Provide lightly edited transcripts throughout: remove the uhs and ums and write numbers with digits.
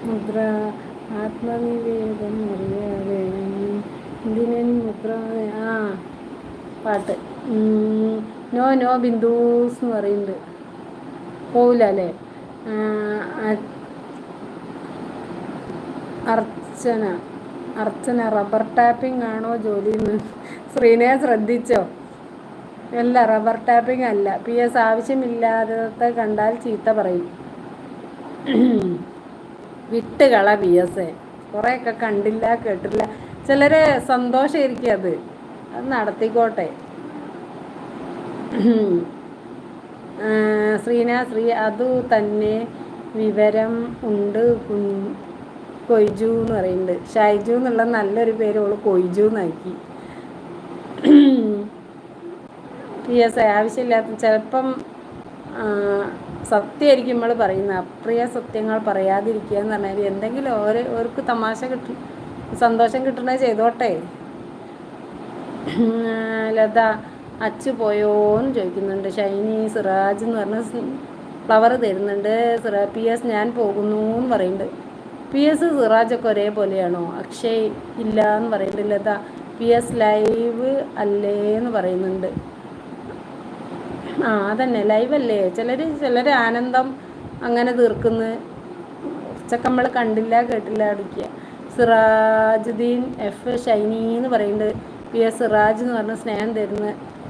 മുദ്ര ആത്മനിവേദം അറിയാതെ എന്തിനു മുദ്ര. ആ പാട്ട് നോ നോ ബിന്ദൂസ് എന്ന് പറയുന്നുണ്ട്. പോവില്ല അല്ലേ? അർച്ചന അർച്ചന റബ്ബർ ടാപ്പിംഗ് ആണോ ജോലിന്ന്? ശ്രീനെ ശ്രദ്ധിച്ചോ? അല്ല, റബ്ബർ ടാപ്പിംഗ് അല്ല. പി എസ് ആവശ്യമില്ലാതെ കണ്ടാൽ ചീത്ത പറയും. വിട്ടുകള പി എസ്. കുറേയൊക്കെ കണ്ടില്ല കേട്ടില്ല. ചിലര് സന്തോഷമായിരിക്കും അത് നടത്തിക്കോട്ടെ. ശ്രീ അതു തന്നെ വിവരം ഉണ്ട്. കൊയ്ജു എന്ന് പറയുന്നുണ്ട്. ഷൈജു എന്നുള്ള നല്ലൊരു പേര് ഓള് കൊയ്ജു എന്നാക്കി. പി എസ് ആവശ്യമില്ലാത്ത ചിലപ്പം സത്യമായിരിക്കും നമ്മൾ പറയുന്നത്. അപ്രിയ സത്യങ്ങൾ പറയാതിരിക്കുക എന്ന് പറഞ്ഞാൽ എന്തെങ്കിലും ഓർക്ക് തമാശ സന്തോഷം കിട്ടണത് ചെയ്തോട്ടെ. ലത അച്ചു പോയോന്ന് ചോദിക്കുന്നുണ്ട്. ഷൈനി സിറാജ് എന്ന് പറഞ്ഞ ഫ്ലവർ തരുന്നുണ്ട്. പി എസ് ഞാൻ പോകുന്നു എന്ന് പറയുന്നുണ്ട്. പി എസ് സിറാജൊക്കെ ഒരേപോലെയാണോ? അക്ഷയ് ഇല്ല എന്ന് പറയുന്നുണ്ട്. ലത പി എസ് ലൈവ് അല്ലേ എന്ന് പറയുന്നുണ്ട്. അതന്നെ ലൈവല്ലേ. ചിലർ ആനന്ദം അങ്ങനെ തീർക്കുന്നു. കുറച്ചൊക്കെ നമ്മൾ കണ്ടില്ല കേട്ടില്ല അടിക്കുക. സിറാജുദ്ദീൻ എഫ് ഷൈനി എന്ന് പറയുന്നുണ്ട്. പി എസ് സിറാജ് എന്ന് പറഞ്ഞ സ്നേഹം തരുന്ന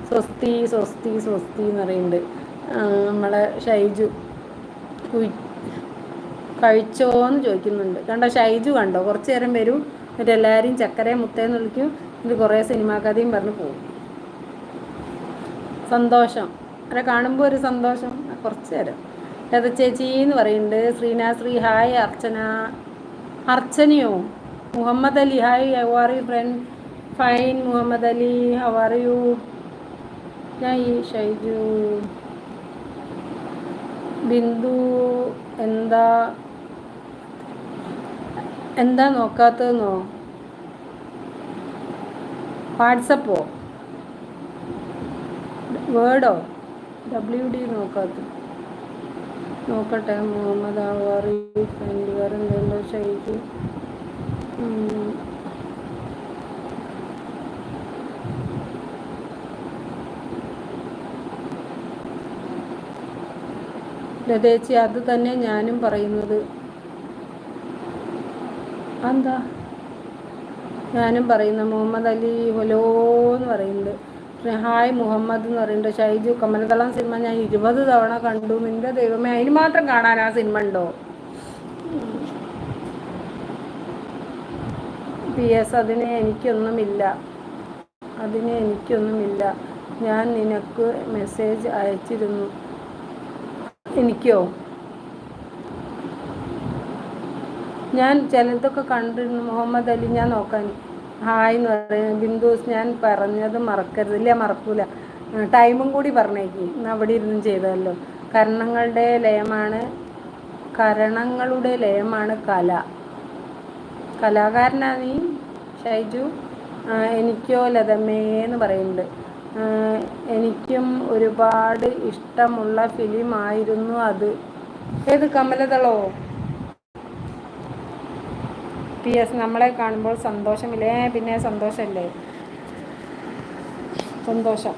സ്വസ്തി സ്വസ്തി സ്വസ്തി എന്ന് പറയുന്നുണ്ട്. നമ്മളെ ഷൈജു കഴിച്ചോന്ന് ചോദിക്കുന്നുണ്ട്. കണ്ടോ ഷൈജു കണ്ടോ? കുറച്ച് നേരം വരും, എന്നിട്ട് എല്ലാവരും ചക്കരയെ മുത്തേന്ന് വിളിക്കും, എന്നിട്ട് കുറേ സിനിമാ കഥയും പറഞ്ഞ് പോകും. സന്തോഷം അവരെ കാണുമ്പോൾ ഒരു സന്തോഷം. കുറച്ച് നേരം. ലത ചേച്ചി എന്ന് പറയുന്നുണ്ട്. ശ്രീ ഹായ്. അർച്ചനയോ? Muhammad Ali hi. How are you friend? Fine Muhammad Ali, how are you? ഞാൻ ഈ ഷൈജു ബിന്ദു എന്താ നോക്കാത്തതെന്നോ? വാട്സപ്പോ വേർഡോ WD നോക്കാത്ത? നോക്കട്ടെ. മുഹമ്മദ് ആവാറി ഫ്രണ്ട് വേറെന്തെല്ലോ ഷൈജു. ലതേച്ചി അത് തന്നെ ഞാനും പറയുന്നത്. എന്താ ഞാനും പറയുന്നത്? മുഹമ്മദ് അലി ഹലോ എന്ന് പറയുന്നുണ്ട്. ഹായ് മുഹമ്മദ് എന്ന് പറയുന്നുണ്ട്. ഷൈജു കമലതളം സിനിമ ഞാൻ 20 തവണ കണ്ടു. നിന്റെ ദൈവമേ, അതിന് മാത്രം കാണാൻ ആ സിനിമ ഉണ്ടോ? പി എസ് അതിന് എനിക്കൊന്നുമില്ല. ഞാൻ നിനക്ക് മെസ്സേജ് അയച്ചിരുന്നു. എനിക്കോ? ഞാൻ ചിലതൊക്കെ കണ്ടിരുന്നു. മുഹമ്മദ് അലി ഞാൻ നോക്കാൻ. ഹായ് എന്ന് പറയുന്നത്. ബിന്ദുസ് ഞാൻ പറഞ്ഞത് മറക്കരുത്. ഇല്ല, മറക്കൂല. ടൈമും കൂടി പറഞ്ഞേക്ക്. ഇന്ന് അവിടെ ഇരുന്നും ചെയ്തല്ലോ. കരണങ്ങളുടെ ലയമാണ് കല. കലാകാരനാ നീ ഷൈജു? എനിക്കോ ലതമ്മേന്ന് പറയുന്നുണ്ട്. എനിക്കും ഒരുപാട് ഇഷ്ടമുള്ള ഫിലിം ആയിരുന്നു അത്. ഏത്? കമലതളോ? പി എസ് നമ്മളെ കാണുമ്പോൾ സന്തോഷമില്ലേ? പിന്നെ സന്തോഷമല്ലേ, സന്തോഷം.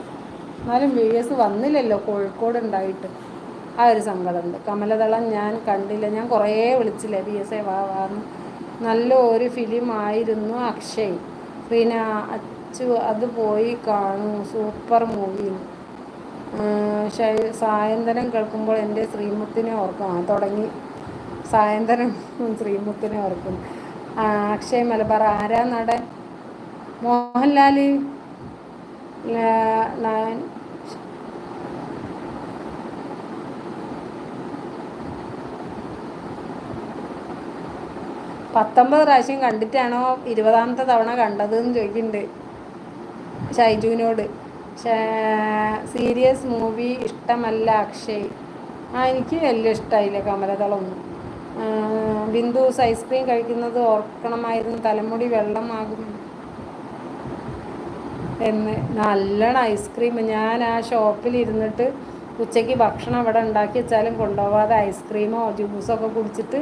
എന്നാലും പി എസ് വന്നില്ലല്ലോ കോഴിക്കോട് ഉണ്ടായിട്ട്. ആ ഒരു സങ്കടമുണ്ട്. കമലതളം ഞാൻ കണ്ടില്ല. ഞാൻ കുറേ വിളിച്ചില്ലേ പി എസ് വാന്ന്. നല്ല ഒരു ഫിലിം ആയിരുന്നു അക്ഷയ്. പിന്നെ അച്ചു അത് പോയി കാണൂ, സൂപ്പർ മൂവി. സായന്തനം കേൾക്കുമ്പോൾ എൻ്റെ ശ്രീമുത്തിനെ ഓർക്കും. തുടങ്ങി സായന്തനം ശ്രീമുത്തിനെ ഓർക്കും. അക്ഷയ് മലബാർ. ആരാ നടൻ? മോഹൻലാൽ. 19 പ്രാവശ്യം കണ്ടിട്ടാണോ 20ാമത്തെ തവണ കണ്ടതെന്ന് ചോദിക്കുന്നുണ്ട് ഷൈജുവിനോട്. സീരിയസ് മൂവി ഇഷ്ടമല്ല അക്ഷയ്. എനിക്ക് വലിയ ഇഷ്ടമായില്ല കമലതളമൊന്നും. ബിന്ദുസ് ഐസ്ക്രീം കഴിക്കുന്നത് ഓർക്കണമായിരുന്നു, തലമുടി വെള്ളമാകും എന്ന്. നല്ലോണം ഐസ്ക്രീം. ഞാൻ ആ ഷോപ്പിൽ ഇരുന്നിട്ട് ഉച്ചയ്ക്ക് ഭക്ഷണം അവിടെ ഉണ്ടാക്കി വെച്ചാലും കൊണ്ടുപോകാതെ ഐസ്ക്രീമോ ജ്യൂസോ ഒക്കെ കുടിച്ചിട്ട്